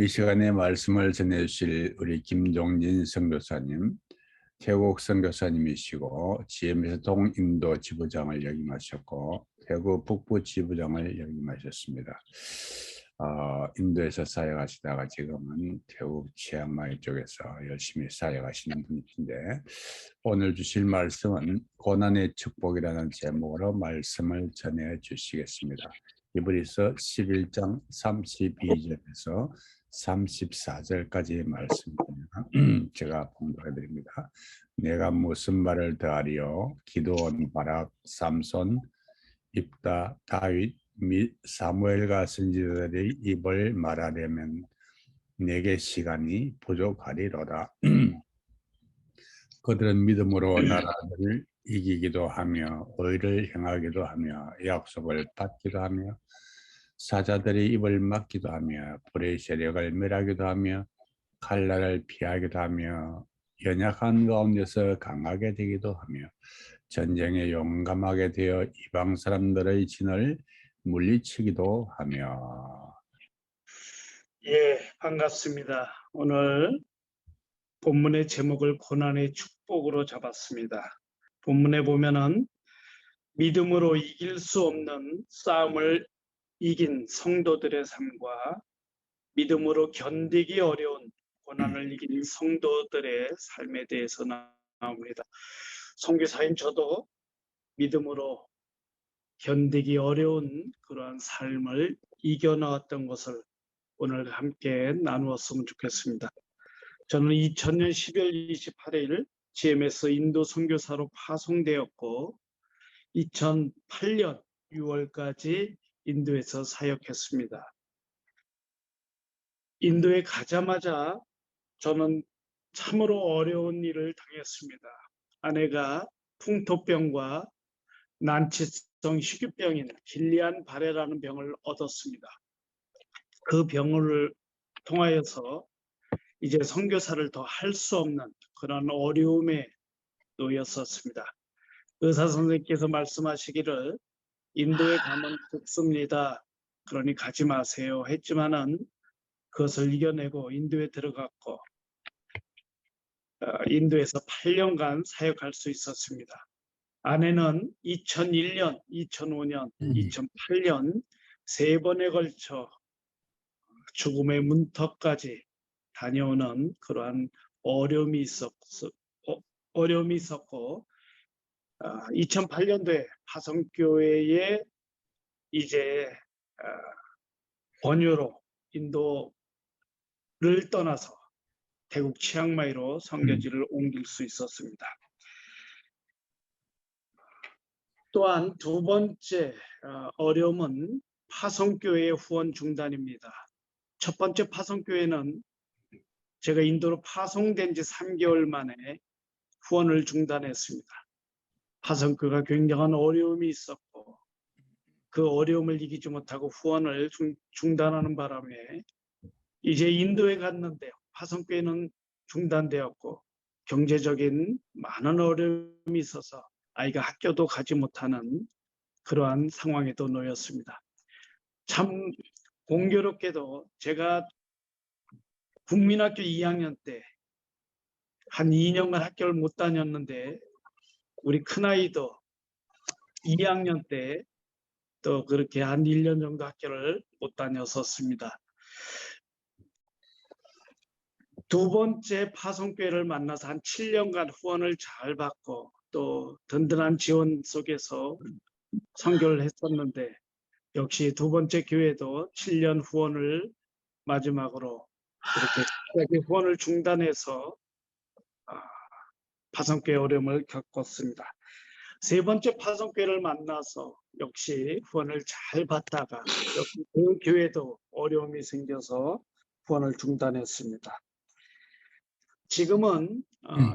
이 시간에 말씀을 전해주실 우리 김종진 선교사님, 태국 선교사님이시고 GM에서 동인도 지부장을 역임하셨고 태국 북부 지부장을 역임하셨습니다. 인도에서 사역하시다가 지금은 태국 치앙마이 쪽에서 열심히 사역하시는 분이신데, 오늘 주실 말씀은 고난의 축복이라는 제목으로 말씀을 전해 주시겠습니다. 히브리서 11장 32절에서 34절까지의 말씀입니다. 제가 봉독해 드립니다. 내가 무슨 말을 더하리요? 기드온, 바락, 삼손, 입다, 다윗 및 사무엘과 선지자들의 입을 말하려면 내게 시간이 부족하리로다. 그들은 믿음으로 나라를 이기기도 하며 의를 행하기도 하며 약속을 받기도 하며 사자들의 입을 막기도 하며 불의 세력을 멸하기도 하며 칼날을 피하기도 하며 연약한 가운데서 강하게 되기도 하며 전쟁에 용감하게 되어 이방 사람들의 진을 물리치기도 하며. 예, 반갑습니다. 오늘 본문의 제목을 고난의 축복으로 잡았습니다. 본문에 보면은 믿음으로 이길 수 없는 싸움을 이긴 성도들의 삶과 믿음으로 견디기 어려운 고난을 이긴 성도들의 삶에 대해서 나옵니다. 선교사인 저도 믿음으로 견디기 어려운 그러한 삶을 이겨나왔던 것을 오늘 함께 나누었으면 좋겠습니다. 저는 2000년 12월 28일 GMS 인도 선교사로 파송되었고 2008년 6월까지 인도에서 사역했습니다. 인도에 가자마자 저는 참으로 어려운 일을 당했습니다. 아내가 풍토병과 난치성 희귀병인 길리안 바레라는 병을 얻었습니다. 그 병을 통하여서 이제 선교사를 더 할 수 없는 그런 어려움에 놓였었습니다. 의사 선생님께서 말씀하시기를 인도에 가면 죽습니다. 그러니 가지 마세요 했지만은 그것을 이겨내고 인도에 들어갔고 인도에서 8년간 사역할 수 있었습니다. 아내는 2001년, 2005년, 2008년 세 번에 걸쳐 죽음의 문턱까지 다녀오는 그러한 어려움이 있었고 2008년도에 파송교회에 이제 번유로 인도를 떠나서 태국 치앙마이로 선교지를 옮길 수 있었습니다. 또한 두 번째 어려움은 파송교회의 후원 중단입니다. 첫 번째 파송교회는 제가 인도로 파송된 지 3개월 만에 후원을 중단했습니다. 파송교회가 굉장한 어려움이 있었고 그 어려움을 이기지 못하고 후원을 중단하는 바람에 이제 인도에 갔는데 파송교회는 중단되었고 경제적인 많은 어려움이 있어서 아이가 학교도 가지 못하는 그러한 상황에도 놓였습니다. 참 공교롭게도 제가 국민학교 2학년 때 한 2년간 학교를 못 다녔는데 우리 큰아이도 2학년 때 또 그렇게 한 1년 정도 학교를 못 다녔었습니다. 두 번째 파송교회를 만나서 한 7년간 후원을 잘 받고 또 든든한 지원 속에서 선교를 했었는데 역시 두 번째 교회도 7년 후원을 마지막으로 이렇게 후원을 중단해서 파송교회 어려움을 겪었습니다. 세 번째 파송교회를 만나서 역시 후원을 잘 받다가 역시 그 교회도 어려움이 생겨서 후원을 중단했습니다. 지금은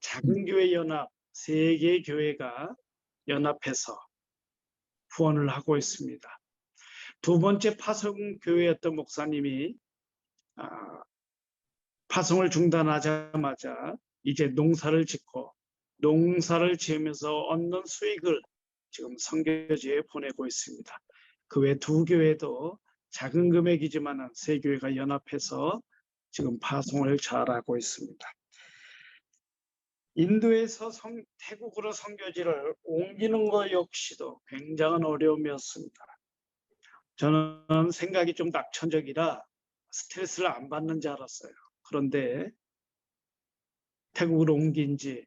작은 교회 연합 3개 교회가 연합해서 후원을 하고 있습니다. 두 번째 파송교회였던 목사님이 파송을 중단하자마자 이제 농사를 짓고 농사를 지으면서 얻는 수익을 지금 선교지에 보내고 있습니다. 그 외 두 교회도 작은 금액이지만 세 교회가 연합해서 지금 파송을 잘하고 있습니다. 인도에서 태국으로 선교지를 옮기는 것 역시도 굉장한 어려움이었습니다. 저는 생각이 좀 낙천적이라 스트레스를 안 받는 줄 알았어요. 그런데 태국으로 옮긴 지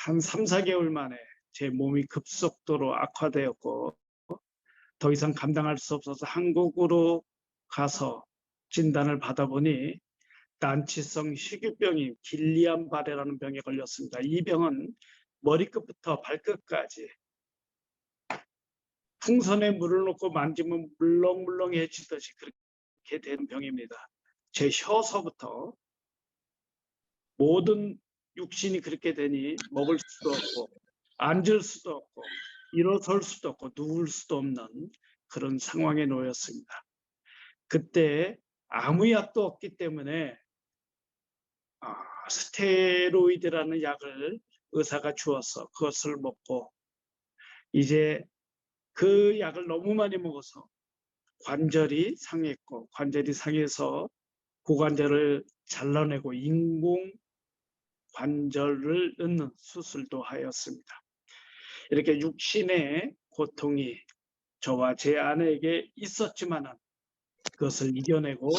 한 3, 4개월 만에 제 몸이 급속도로 악화되었고 더 이상 감당할 수 없어서 한국으로 가서 진단을 받아보니 난치성 식유병인 길리암바레라는 병에 걸렸습니다. 이 병은 머리끝부터 발끝까지 풍선에 물을 넣고 만지면 물렁물렁해지듯이 그렇게 되는 병입니다. 제 혀서부터 모든 육신이 그렇게 되니 먹을 수도 없고 앉을 수도 없고 일어설 수도 없고 누울 수도 없는 그런 상황에 놓였습니다. 그때 아무 약도 없기 때문에 스테로이드라는 약을 의사가 주어서 그것을 먹고 이제 그 약을 너무 많이 먹어서 관절이 상했고 관절이 상해서 고관절을 잘라내고 인공 관절을 넣는 수술도 하였습니다. 이렇게 육신의 고통이 저와 제 아내에게 있었지만은 그것을 이겨내고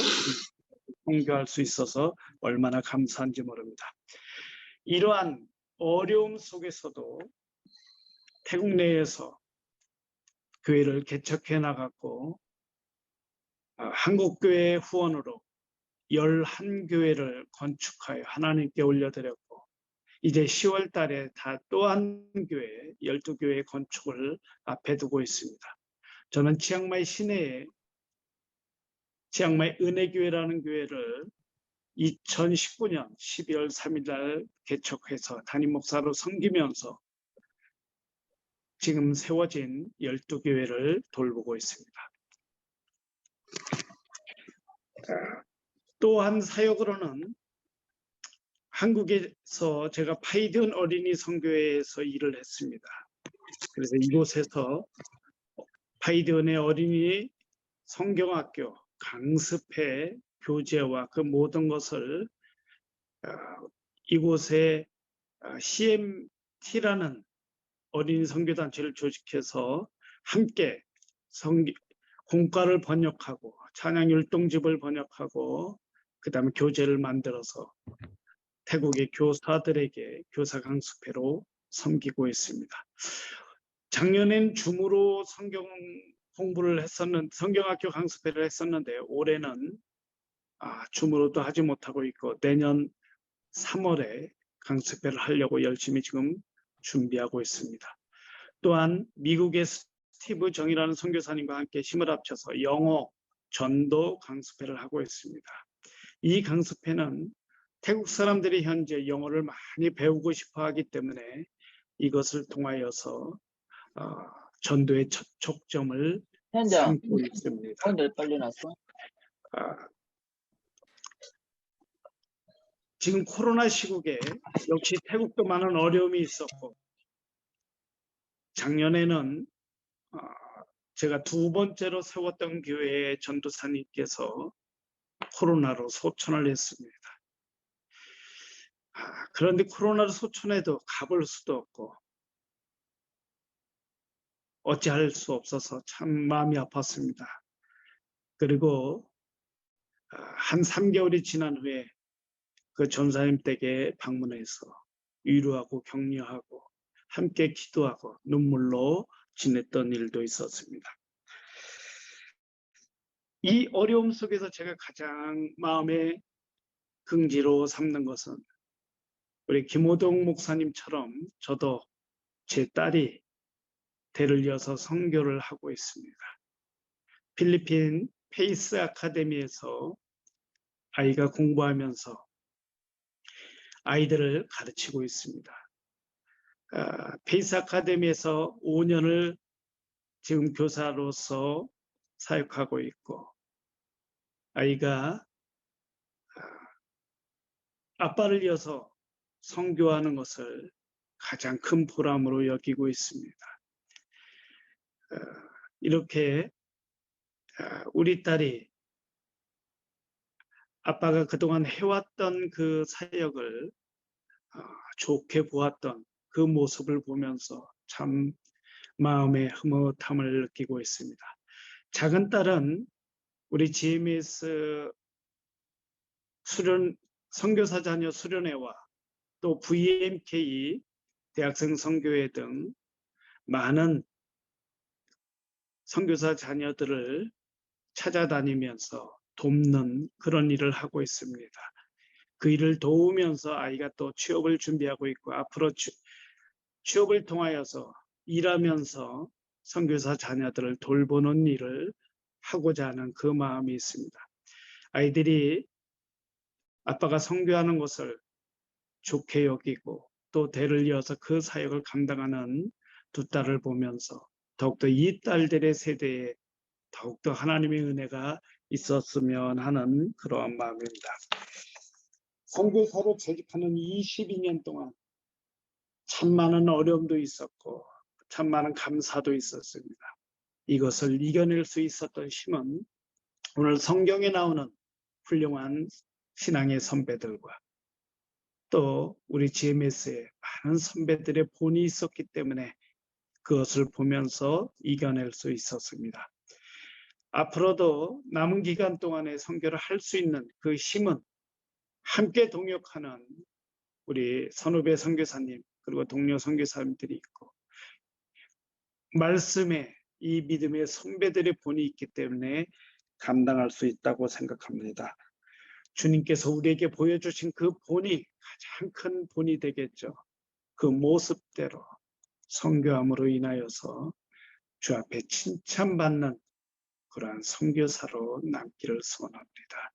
통과할 수 있어서 얼마나 감사한지 모릅니다. 이러한 어려움 속에서도 태국 내에서 교회를 개척해 나갔고 한국교회 후원으로 11교회를 건축하여 하나님께 올려드렸고 이제 10월 달에 다 또 한 교회 12교회 건축을 앞에 두고 있습니다. 저는 치앙마이 시내에 치앙마이 은혜교회라는 교회를 2019년 12월 3일 날 개척해서 담임 목사로 섬기면서 지금 세워진 12교회를 돌보고 있습니다. 또 한 사역으로는 한국에서 제가 파이든 어린이 선교회에서 일을 했습니다. 그래서 이곳에서 파이든의 어린이 성경학교 강습회 교재와 그 모든 것을 이곳에 CMT라는 어린이 선교단체를 조직해서 함께 공과를 번역하고 찬양 율동집을 번역하고 그 다음에 교재를 만들어서 태국의 교사들에게 교사 강습회로 섬기고 있습니다. 작년엔 줌으로 성경 공부를 성경학교 강습회를 했었는데 올해는 줌으로도 하지 못하고 있고 내년 3월에 강습회를 하려고 열심히 지금 준비하고 있습니다. 또한 미국의 스티브 정이라는 선교사님과 함께 힘을 합쳐서 영어 전도 강습회를 하고 있습니다. 이 강습회는 태국 사람들이 현재 영어를 많이 배우고 싶어 하기 때문에 이것을 통하여서 전도의 첫 촉점을 삼고 있습니다. 오늘 빨리 났어? 지금 코로나 시국에 역시 태국도 많은 어려움이 있었고 작년에는 제가 두 번째로 세웠던 교회의 전도사님께서 코로나로 소천을 했습니다. 그런데 코로나로 소천해도 가볼 수도 없고 어찌할 수 없어서 참 마음이 아팠습니다. 그리고 한 3개월이 지난 후에 그 전사님 댁에 방문해서 위로하고 격려하고 함께 기도하고 눈물로 지냈던 일도 있었습니다. 이 어려움 속에서 제가 가장 마음에 긍지로 삼는 것은 우리 김호동 목사님처럼 저도 제 딸이 대를 이어서 선교를 하고 있습니다. 필리핀 페이스 아카데미에서 아이가 공부하면서 아이들을 가르치고 있습니다. 페이스 아카데미에서 5년을 지금 교사로서 사역하고 있고 아이가 아빠를 이어서 선교하는 것을 가장 큰 보람으로 여기고 있습니다. 이렇게 우리 딸이 아빠가 그동안 해왔던 그 사역을 좋게 보았던 그 모습을 보면서 참 마음의 흐뭇함을 느끼고 있습니다. 작은 딸은 우리 GMS 선교사 자녀 수련회와 또 VMK 대학생 선교회 등 많은 선교사 자녀들을 찾아다니면서 돕는 그런 일을 하고 있습니다. 그 일을 도우면서 아이가 또 취업을 준비하고 있고 앞으로 취업을 통하여서 일하면서 선교사 자녀들을 돌보는 일을 하고자 하는 그 마음이 있습니다. 아이들이 아빠가 선교하는 것을 좋게 여기고 또 대를 이어서 그 사역을 감당하는 두 딸을 보면서 더욱더 이 딸들의 세대에 더욱더 하나님의 은혜가 있었으면 하는 그러한 마음입니다. 선교사로 재직하는 22년 동안 참 많은 어려움도 있었고 참 많은 감사도 있었습니다. 이것을 이겨낼 수 있었던 힘은 오늘 성경에 나오는 훌륭한 신앙의 선배들과 또 우리 GMS의 많은 선배들의 본이 있었기 때문에 그것을 보면서 이겨낼 수 있었습니다. 앞으로도 남은 기간 동안에 선교를 할 수 있는 그 힘은 함께 동역하는 우리 선후배 선교사님 그리고 동료 선교사님들이 있고 말씀에 이 믿음의 선배들의 본이 있기 때문에 감당할 수 있다고 생각합니다. 주님께서 우리에게 보여주신 그 본이 가장 큰 본이 되겠죠. 그 모습대로 선교함으로 인하여서 주 앞에 칭찬받는 그러한 선교사로 남기를 소원합니다.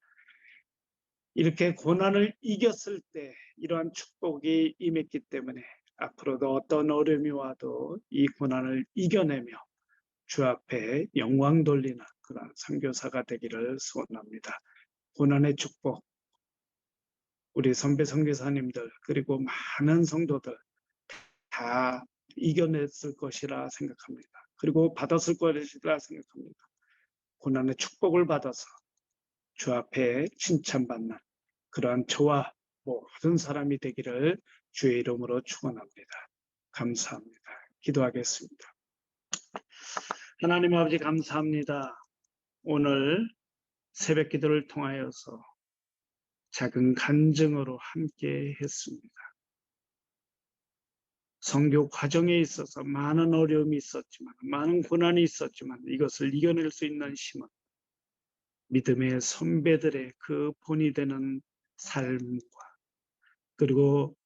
이렇게 고난을 이겼을 때 이러한 축복이 임했기 때문에 앞으로도 어떤 어려움이 와도 이 고난을 이겨내며 주 앞에 영광 돌리는 그런 선교사가 되기를 소원합니다. 고난의 축복, 우리 선배 선교사님들 그리고 많은 성도들 다 이겨냈을 것이라 생각합니다. 그리고 받았을 것이라 생각합니다. 고난의 축복을 받아서 주 앞에 칭찬받는 그러한 저와 모든 사람이 되기를 주의 이름으로 축원합니다. 감사합니다. 기도하겠습니다. 하나님 아버지 감사합니다. 오늘 새벽 기도를 통하여서 작은 간증으로 함께 했습니다. 선교 과정에 있어서 많은 어려움이 있었지만 많은 고난이 있었지만 이것을 이겨낼 수 있는 힘은 믿음의 선배들의 그 본이 되는 삶과 그리고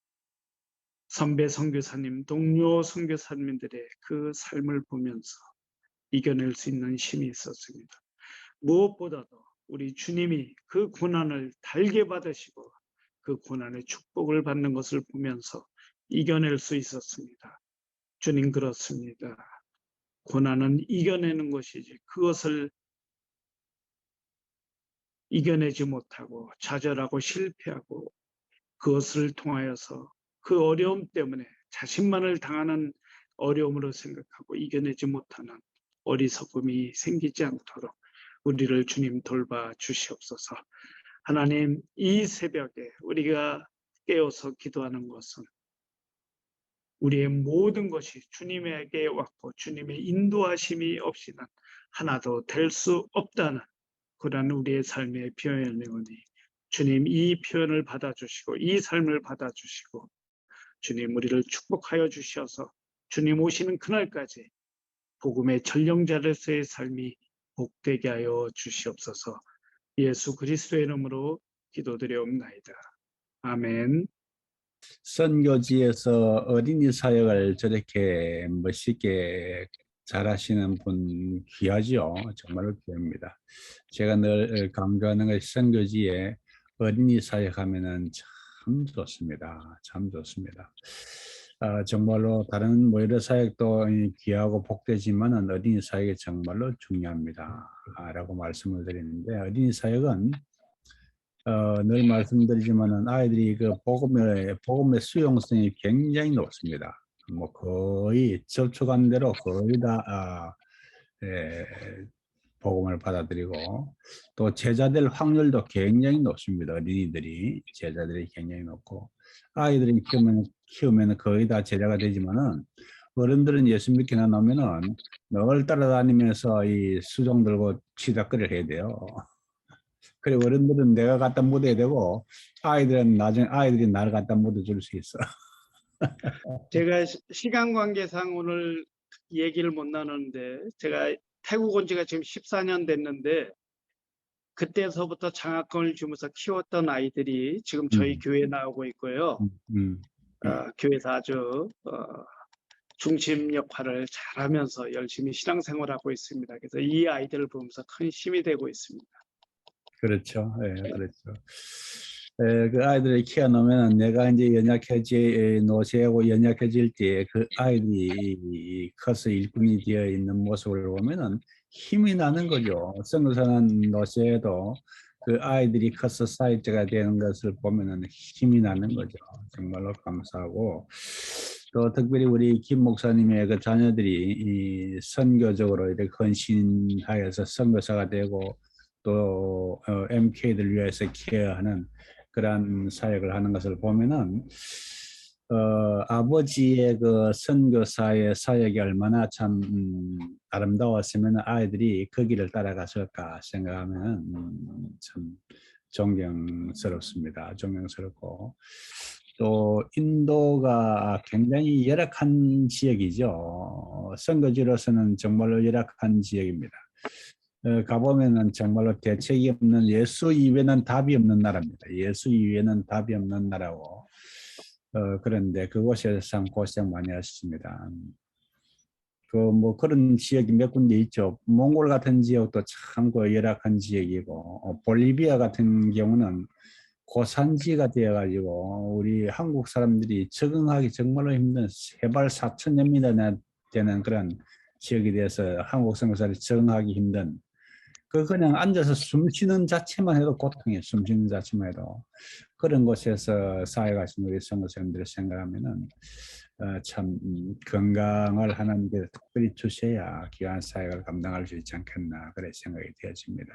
선배 선교사님, 동료 선교사님들의 그 삶을 보면서 이겨낼 수 있는 힘이 있었습니다. 무엇보다도 우리 주님이 그 고난을 달게 받으시고 그 고난의 축복을 받는 것을 보면서 이겨낼 수 있었습니다. 주님 그렇습니다. 고난은 이겨내는 것이지 그것을 이겨내지 못하고 좌절하고 실패하고 그것을 통하여서 그 어려움 때문에 자신만을 당하는 어려움으로 생각하고 이겨내지 못하는 어리석음이 생기지 않도록 우리를 주님 돌봐 주시옵소서. 하나님, 이 새벽에 우리가 깨어서 기도하는 것은 우리의 모든 것이 주님에게 왔고 주님의 인도하심이 없이는 하나도 될 수 없다는 그런 우리의 삶의 표현이오니 주님 이 표현을 받아주시고 이 삶을 받아주시고 주님 우리를 축복하여 주셔서 주님 오시는 그날까지 복음의 전령자로서의 삶이 복되게 하여 주시옵소서. 예수 그리스도의 이름으로 기도드려옵나이다. 아멘. 선교지에서 어린이 사역을 저렇게 멋있게 잘하시는 분 귀하죠. 정말로 귀합니다. 제가 늘 강조하는 것이 선교지에 어린이 사역하면은 참 좋습니다. 참 좋습니다. 정말로 다른 여러 사역도 귀하고 복되지만은 어린이 사역이 정말로 중요합니다. 라고 말씀을 드리는데 어린이 사역은 늘 말씀드리지만은 아이들이 그 복음의 수용성이 굉장히 높습니다. 뭐 거의 접촉한 대로 거의 다 복음을 받아들이고 또 제자될 확률도 굉장히 높습니다. 어린이들이 제자들이 굉장히 높고 아이들이 키우면 거의 다 제자가 되지만은 어른들은 예수 믿기나 나면은 늘 따라다니면서 이 수종 들고 치닫거리를 해야 돼요. 그리고 어른들은 내가 갖다 묻어야 되고 아이들은 나중에 아이들이 나를 갖다 묻어줄 수 있어. 제가 시간 관계상 오늘 얘기를 못 나누는데 제가 태국 온 지가 지금 14년 됐는데 그때서부터 장학금을 주면서 키웠던 아이들이 지금 저희 교회에 나오고 있고요. 교회에서 아주 중심 역할을 잘하면서 열심히 신앙생활하고 있습니다. 그래서 이 아이들을 보면서 큰 힘이 되고 있습니다. 그렇죠. 예, 그렇죠. 그 아이들을 키워놓으면 내가 이제 노쇠하고 연약해질 때 그 아이들이 커서 일꾼이 되어 있는 모습을 보면은 힘이 나는 거죠. 선교사는 노쇠해도 그 아이들이 커서 사회자가 되는 것을 보면은 힘이 나는 거죠. 정말로 감사하고 또 특별히 우리 김 목사님의 그 자녀들이 이 선교적으로 이렇게 헌신하여서 선교사가 되고 또 MK들 위해서 케어하는 그러한 사역을 하는 것을 보면은 아버지의 그 선교사의 사역이 얼마나 참 아름다웠으면 아이들이 그 길을 따라갔을까 생각하면 참 존경스럽습니다. 존경스럽고 또 인도가 굉장히 열악한 지역이죠. 선교지로서는 정말로 열악한 지역입니다. 가보면은 정말로 대책이 없는 예수 이외에는 답이 없는 나라입니다. 예수 이외에는 답이 없는 나라고. 그런데 그곳에서 참 고생 많이 하셨습니다. 뭐 그런 지역이 몇 군데 있죠. 몽골 같은 지역도 참 열악한 지역이고, 볼리비아 같은 경우는 고산지가 되어가지고 우리 한국 사람들이 적응하기 정말로 힘든 해발 4,000m 되는 그런 지역이 돼서 한국 선교사들이 적응하기 힘든 그냥 앉아서 숨 쉬는 자체만 해도 고통이에요. 숨 쉬는 자체만 해도. 그런 곳에서 사역하시는 우리 선교사님들을 생각하면은 참 건강을 하나님께서 특별히 주셔야 귀한 사역을 감당할 수 있지 않겠나 그런 생각이 되어집니다.